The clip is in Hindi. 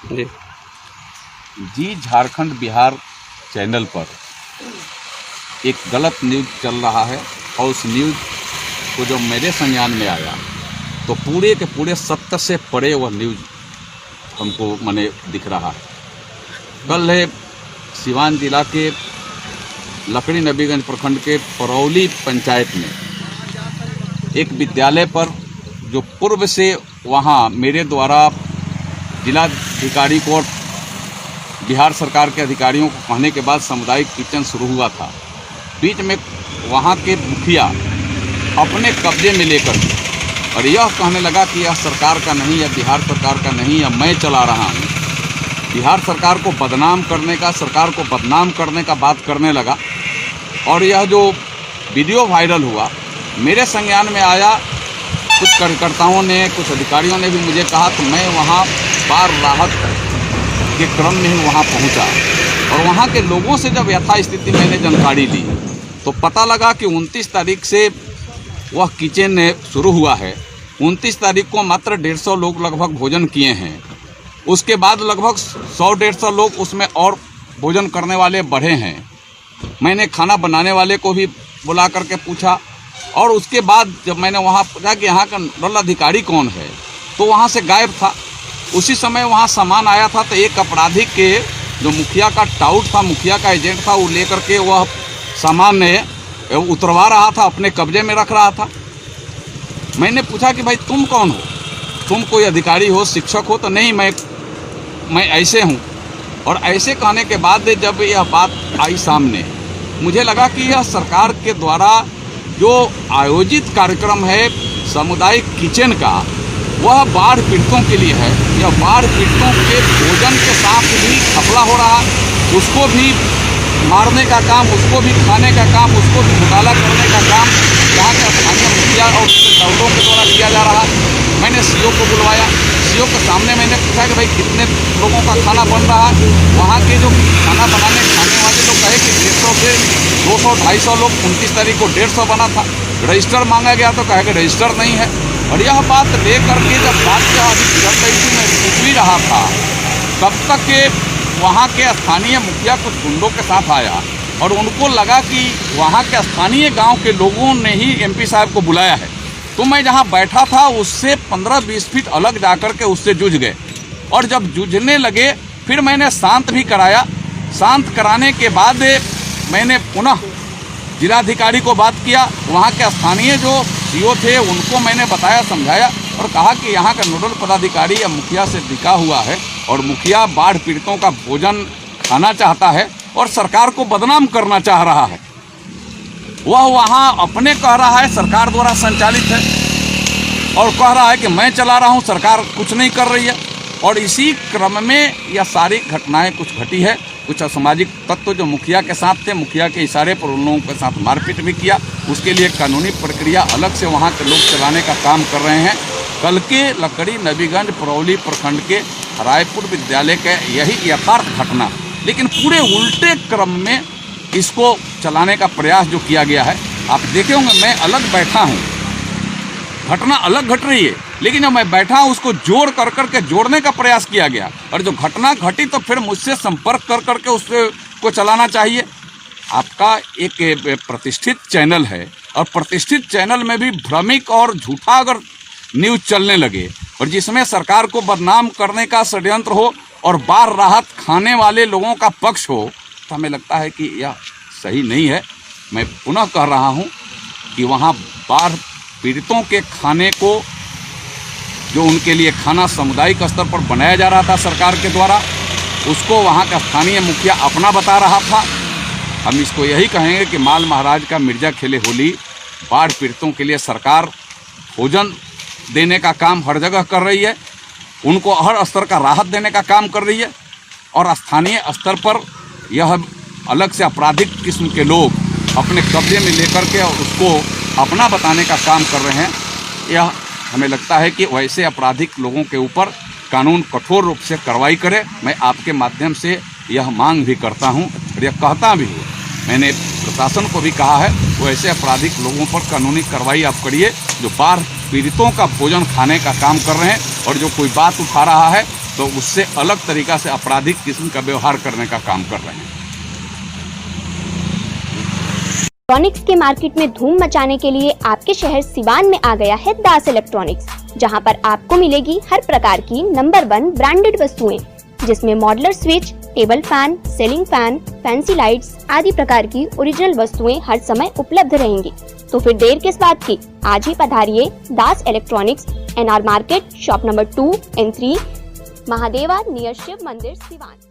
जी जी झारखंड बिहार चैनल पर एक गलत न्यूज़ चल रहा है और उस न्यूज़ को जब मेरे संज्ञान में आया तो पूरे के पूरे सत्य से परे वह न्यूज़ हमको माने दिख रहा है। कल है सिवान जिला के लकड़ी नबीगंज प्रखंड के परौली पंचायत में एक विद्यालय पर जो पूर्व से वहाँ मेरे द्वारा जिलाधिकारी को और बिहार सरकार के अधिकारियों को कहने के बाद सामुदायिक किचन शुरू हुआ था। बीच में वहाँ के मुखिया अपने कब्जे में लेकर और यह कहने लगा कि यह सरकार का नहीं, यह बिहार सरकार का नहीं, यह मैं चला रहा हूँ। बिहार सरकार को बदनाम करने का, सरकार को बदनाम करने का बात करने लगा। और यह जो वीडियो वायरल हुआ मेरे संज्ञान में आया, कुछ कार्यकर्ताओं ने, कुछ अधिकारियों ने भी मुझे कहा, तो मैं वहाँ बाढ़ राहत के क्रम में ही वहाँ पहुँचा और वहाँ के लोगों से जब यथास्थिति मैंने जानकारी ली तो पता लगा कि 29 तारीख से वह किचन शुरू हुआ है। 29 तारीख को मात्र 150 लोग लगभग भोजन किए हैं। उसके बाद लगभग 100-150 लोग उसमें और भोजन करने वाले बढ़े हैं। मैंने खाना बनाने वाले को भी बुला करके पूछा और उसके बाद जब मैंने वहाँ पूछा कि यहाँ का नोडल अधिकारी कौन है तो वहाँ से गायब था। उसी समय वहाँ सामान आया था तो एक अपराधी के जो मुखिया का टाउट था, मुखिया का एजेंट था, वो लेकर के वह सामान ने उतरवा रहा था, अपने कब्जे में रख रहा था। मैंने पूछा कि भाई तुम कौन हो, तुम कोई अधिकारी हो, शिक्षक हो? तो नहीं, मैं ऐसे हूँ। और ऐसे कहने के बाद जब यह बात आई सामने, मुझे लगा कि यह सरकार के द्वारा जो आयोजित कार्यक्रम है सामुदायिक किचन का, वह बाढ़ पीड़ितों के लिए है। यह बाढ़ पीड़ितों के भोजन के साथ भी घपला हो रहा, उसको भी मारने का काम, उसको भी खाने का काम, उसको भी घोटाला करने का काम यहाँ के स्थानीय मुखिया और दौड़ों के द्वारा किया जा रहा। मैंने सीओ को बुलवाया, सीओ के सामने मैंने पूछा कि भाई कितने लोगों का खाना बन रहा है। वहाँ के जो खाने वाले लोग कहे कि 150 से 200-250 लोग, 29 तारीख को 150 बना था। रजिस्टर मांगा गया तो कहे कि रजिस्टर नहीं है। और यह बात लेकर के जब बात अभी चल रही थी, मैं पूछ भी रहा था, तब तक के वहाँ के स्थानीय मुखिया कुछ गुंडों के साथ आया और उनको लगा कि वहाँ के स्थानीय गांव के लोगों ने ही एमपी साहब को बुलाया है। तो मैं जहाँ बैठा था उससे 15-20 फीट अलग जाकर के उससे जूझ गए और जब जूझने लगे फिर मैंने शांत भी कराया। शांत कराने के बाद मैंने पुनः जिलाधिकारी को बात किया। वहाँ के स्थानीय जो सीओ थे उनको मैंने बताया, समझाया और कहा कि यहाँ का नोडल पदाधिकारी या मुखिया से बिका हुआ है और मुखिया बाढ़ पीड़ितों का भोजन खाना चाहता है और सरकार को बदनाम करना चाह रहा है। वह वहाँ अपने कह रहा है सरकार द्वारा संचालित है और कह रहा है कि मैं चला रहा हूँ, सरकार कुछ नहीं कर रही है। और इसी क्रम में यह सारी घटनाएं कुछ घटी है। कुछ असामाजिक तत्व जो मुखिया के साथ थे, मुखिया के इशारे पर उन लोगों के साथ मारपीट भी किया। उसके लिए कानूनी प्रक्रिया अलग से वहाँ के लोग चलाने का काम कर रहे हैं। कल के लकड़ी नबीगंज परौली प्रखंड के रायपुर विद्यालय के यही यथार्थ घटना, लेकिन पूरे उल्टे क्रम में इसको चलाने का प्रयास जो किया गया है। आप देखे होंगे मैं अलग बैठा हूँ, घटना अलग घट रही है, लेकिन जब मैं बैठा हूँ उसको जोड़ कर करके जोड़ने का प्रयास किया गया और जो घटना घटी तो फिर मुझसे संपर्क कर करके उसको चलाना चाहिए। आपका एक प्रतिष्ठित चैनल है और प्रतिष्ठित चैनल में भी भ्रमिक और झूठा अगर न्यूज़ चलने लगे और जिसमें सरकार को बदनाम करने का षड्यंत्र हो और बाढ़ राहत खाने वाले लोगों का पक्ष हो, तो हमें लगता है कि यह सही नहीं है। मैं पुनः कह रहा हूँ कि वहाँ बाढ़ पीड़ितों के खाने को, जो उनके लिए खाना सामुदायिक स्तर पर बनाया जा रहा था सरकार के द्वारा, उसको वहाँ का स्थानीय मुखिया अपना बता रहा था। हम इसको यही कहेंगे कि माल महाराज का मिर्जा खेले होली। बाढ़ पीड़ितों के लिए सरकार भोजन देने का काम हर जगह कर रही है, उनको हर स्तर का राहत देने का काम कर रही है और स्थानीय स्तर पर यह अलग से आपराधिक किस्म के लोग अपने कब्जे में लेकर के और उसको अपना बताने का काम कर रहे हैं। यह हमें लगता है कि वैसे आपराधिक लोगों के ऊपर कानून कठोर रूप से कार्रवाई करे। मैं आपके माध्यम से यह मांग भी करता हूं और यह कहता भी हूँ। मैंने प्रशासन को भी कहा है वैसे आपराधिक लोगों पर कानूनी कार्रवाई आप करिए जो बाढ़ पीड़ितों का भोजन खाने का काम कर रहे हैं। और जो कोई बात उठा रहा है तो उससे अलग तरीका से आपराधिक किस्म का व्यवहार करने का काम कर रहे हैं। इलेक्ट्रॉनिक्स के मार्केट में धूम मचाने के लिए आपके शहर सिवान में आ गया है दास इलेक्ट्रॉनिक्स, जहां पर आपको मिलेगी हर प्रकार की नंबर 1 ब्रांडेड वस्तुएं, जिसमें modular switch, table fan, ceiling fan, fancy lights आदि प्रकार की ओरिजिनल वस्तुएं हर समय उपलब्ध रहेंगी। तो फिर देर किस बात की, आज ही पधारिए Das electronics, NR market, shop number 2 and 3, Mahadeva near Shiv Mandir, Siwan.